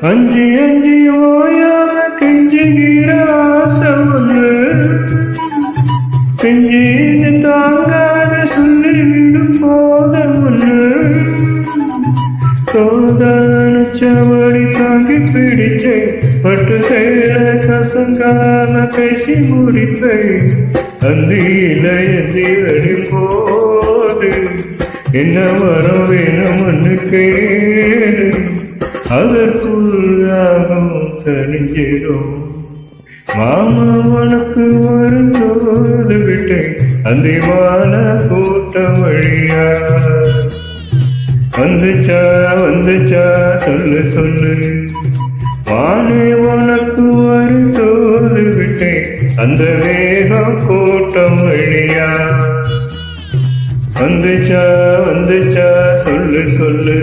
அஞ்சி அஞ்சி ஓயாம கெஞ்சுகிற ஆசை ஒன்று கெஞ்சின்னு தாங்காத சொல்லிவிடும் போதும் ஒன்று சோதானுச்சபடி தாங்கி பிடிச்சேன் பட்டு சேர கசங்காம பேசி முடிப்பேன் அந்தியில எந்தி அடி போது என்ன வரம் வேணும்னு கேடு அதற்குள்ளாகும் தனிஞ்சிடும் மாமா உனக்கு வரும்போது விட்டேன் அந்திவான கூட்டம் வழியா வந்துச்சா வந்துச்சா சொல்லு சொல்லு வானே உனக்கு வரும்போது விட்டேன் அந்த வேகம் கூட்டம் வழியா வந்துச்சா வந்துச்சா சொல்லு சொல்லு